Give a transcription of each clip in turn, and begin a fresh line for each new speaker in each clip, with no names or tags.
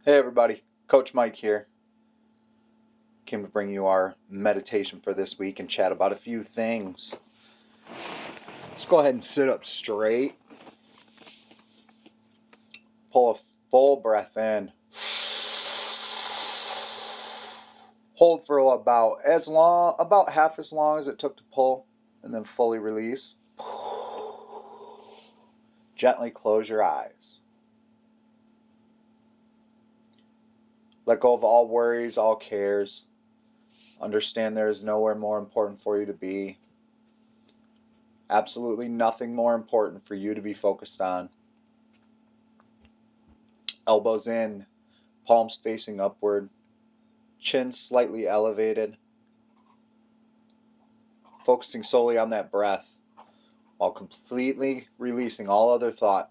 Hey everybody, Coach Mike here. Came to bring you our meditation for this week and chat about a few things. Let's go ahead and sit up straight. Pull a full breath in. Hold for about half as long as it took to pull, and then fully release. Gently close your eyes. Let go of all worries, all cares. Understand there is nowhere more important for you to be. Absolutely nothing more important for you to be focused on. Elbows in, palms facing upward, chin slightly elevated. Focusing solely on that breath while completely releasing all other thought.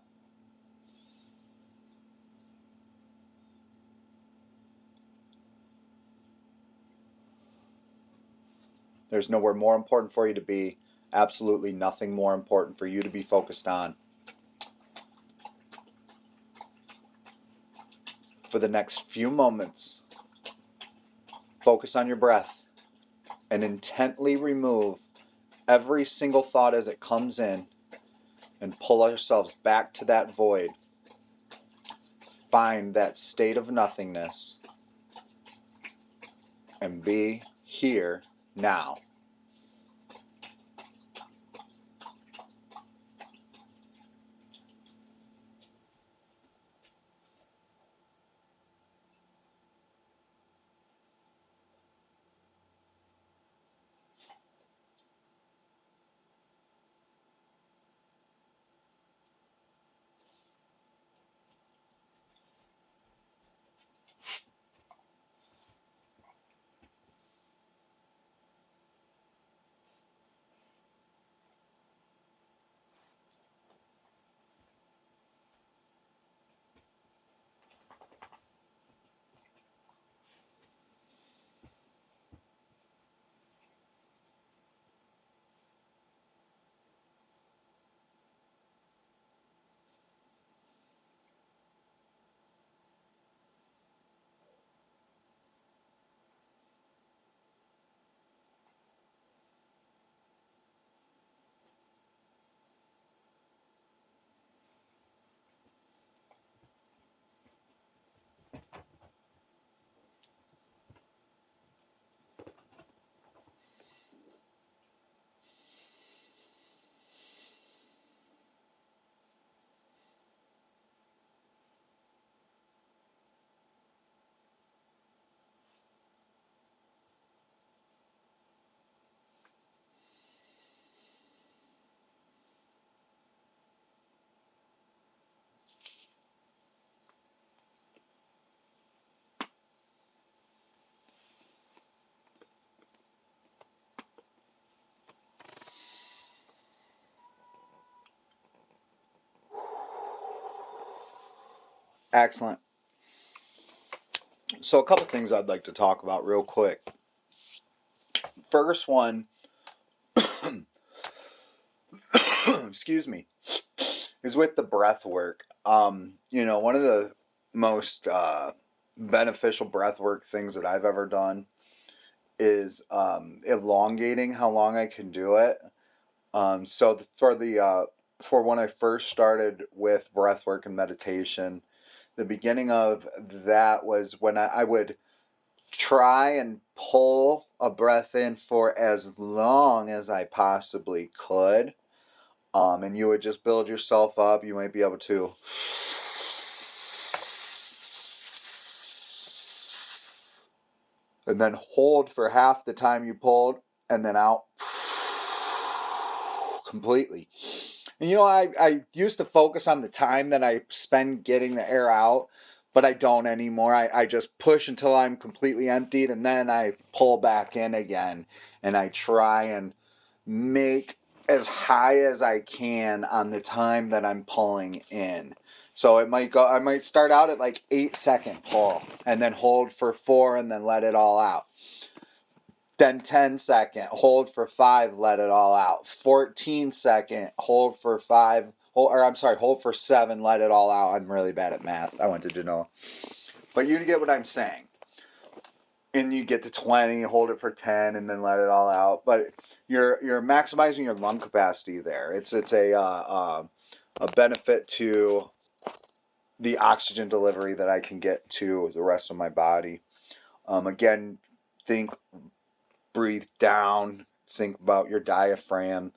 There's nowhere more important for you to be. Absolutely nothing more important for you to be focused on. For the next few moments, focus on your breath and intently remove every single thought as it comes in and pull ourselves back to that void. Find that state of nothingness and be here now. Excellent. So a couple things I'd like to talk about real quick. First one, excuse me, is with the breath work. One of the most beneficial breath work things that I've ever done is elongating how long I can do it. For when I first started with breath work and meditation, the beginning of that was when I would try and pull a breath in for as long as I possibly could. And you would just build yourself up. You might be able to and then hold for half the time you pulled and then out completely. And I used to focus on the time that I spend getting the air out, but I don't anymore. I just push until I'm completely emptied and then I pull back in again and I try and make as high as I can on the time that I'm pulling in. So I might start out at like 8-second pull and then hold for 4 and then let it all out. Then 10-second, hold for 5, let it all out. 14-second, hold for 7, let it all out. I'm really bad at math. I went to Genoa. But you get what I'm saying. And you get to 20, hold it for 10, and then let it all out. But you're maximizing your lung capacity there. It's a benefit to the oxygen delivery that I can get to the rest of my body. Again, breathe down, think about your diaphragm,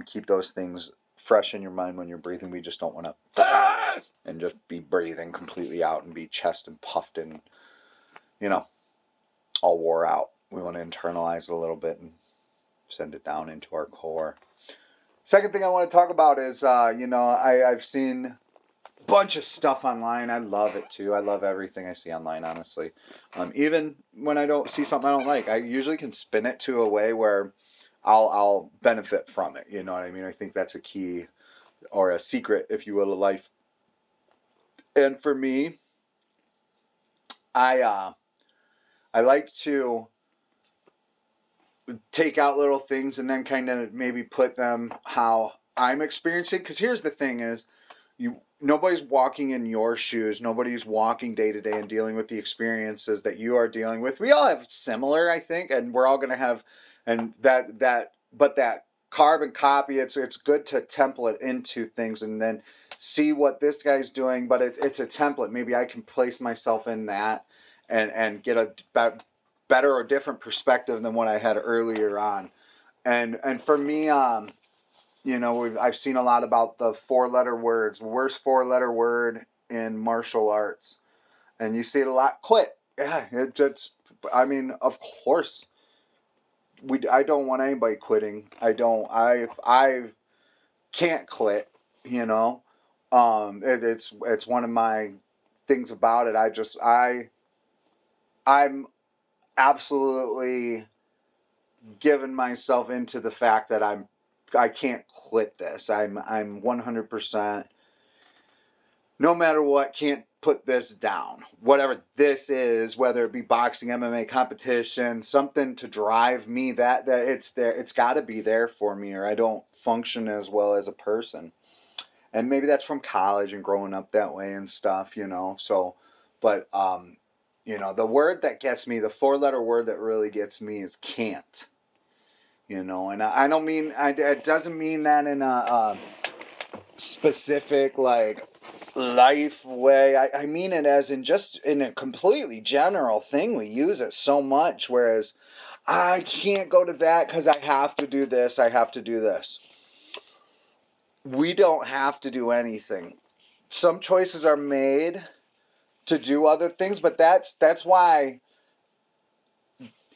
keep those things fresh in your mind when you're breathing. We just don't want to and just be breathing completely out and be chest and puffed and, all wore out. We want to internalize it a little bit and send it down into our core. Second thing I want to talk about is, I've seen a bunch of stuff online. I love it too. I love everything I see online, honestly. Even when I don't see something I don't like, I usually can spin it to a way where I'll benefit from it. You know what I mean? I think that's a key or a secret, if you will, of life. And for me, I like to take out little things and then kind of maybe put them how I'm experiencing. Because here's the thing is, nobody's walking in your shoes. Nobody's walking day to day and dealing with the experiences that you are dealing with. We all have similar, I think, and we're all going to have, and but that carbon copy, it's good to template into things and then see what this guy's doing, but it's a template. Maybe I can place myself in that and get a better or different perspective than what I had earlier on. And for me, I've seen a lot about the 4-letter words, worst 4-letter word in martial arts, and you see it a lot. Quit. Yeah, of course, I don't want anybody quitting. I can't quit. It's one of my things about it. I'm absolutely given myself into the fact that I can't quit this. I'm 100%, no matter what, can't put this down. Whatever this is, whether it be boxing, MMA, competition, something to drive me, that it's there. It's got to be there for me, or I don't function as well as a person. And maybe that's from college and growing up that way and stuff, So, but the word that gets me, the 4-letter word that really gets me is can't. And I don't mean, it doesn't mean that in a specific, like, life way. I mean it as in just in a completely general thing. We use it so much, whereas I can't go to that because I have to do this, I have to do this. We don't have to do anything. Some choices are made to do other things, but that's why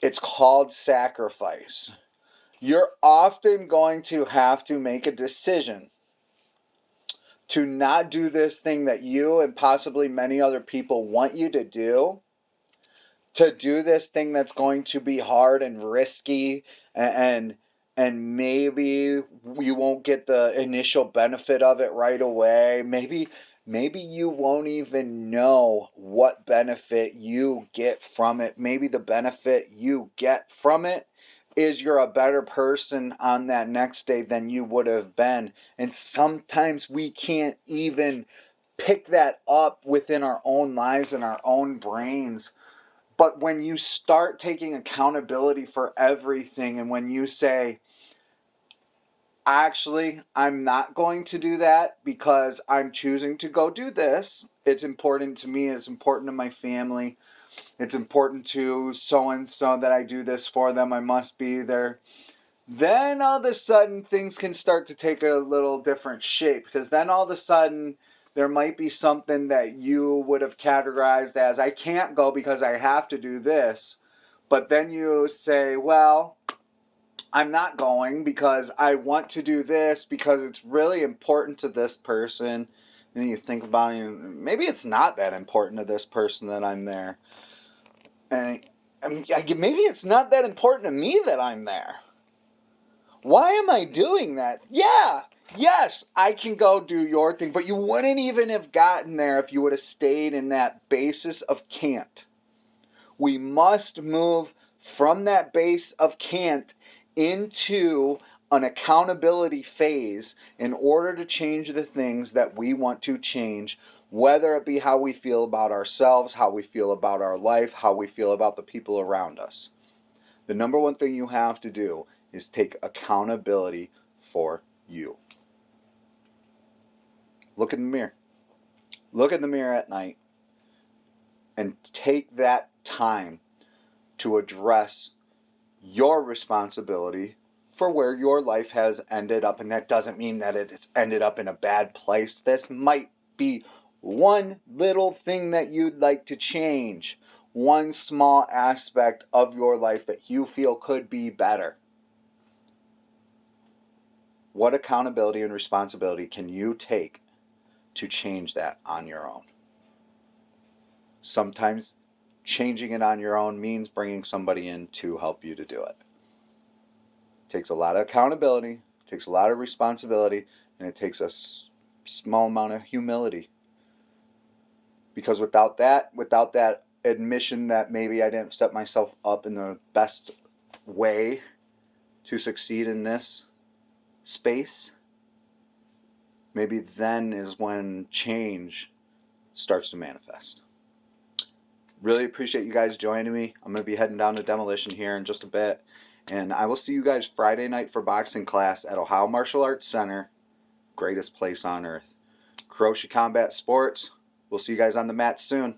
it's called sacrifice. You're often going to have to make a decision to not do this thing that you and possibly many other people want you to do this thing that's going to be hard and risky, and maybe you won't get the initial benefit of it right away. Maybe you won't even know what benefit you get from it. Maybe the benefit you get from it is you're a better person on that next day than you would have been. And sometimes we can't even pick that up within our own lives and our own brains. But when you start taking accountability for everything, and when you say, actually, I'm not going to do that because I'm choosing to go do this. It's important to me. It's important to my family. It's important to so-and-so that I do this for them. I must be there. Then all of a sudden things can start to take a little different shape, because then all of a sudden there might be something that you would have categorized as, I can't go because I have to do this. But then you say, well, I'm not going because I want to do this because it's really important to this person. And then you think about it, and maybe it's not that important to this person that I'm there. And maybe it's not that important to me that I'm there. Why am I doing that? Yeah, yes, I can go do your thing, but you wouldn't even have gotten there if you would have stayed in that basis of can't. We must move from that base of can't into an accountability phase in order to change the things that we want to change Whether it be how we feel about ourselves, how we feel about our life, how we feel about the people around us. The number one thing you have to do is take accountability for you. Look in the mirror. Look in the mirror at night and take that time to address your responsibility for where your life has ended up. And that doesn't mean that it's ended up in a bad place. This might be one little thing that you'd like to change, one small aspect of your life that you feel could be better. What accountability and responsibility can you take to change that on your own? Sometimes changing it on your own means bringing somebody in to help you to do it. It takes a lot of accountability, it takes a lot of responsibility, and it takes a small amount of humility. Because without that admission that maybe I didn't set myself up in the best way to succeed in this space, maybe then is when change starts to manifest. Really appreciate you guys joining me. I'm going to be heading down to Demolition here in just a bit. And I will see you guys Friday night for boxing class at Ohio Martial Arts Center. Greatest place on earth. Kuroshi Combat Sports. We'll see you guys on the mat soon.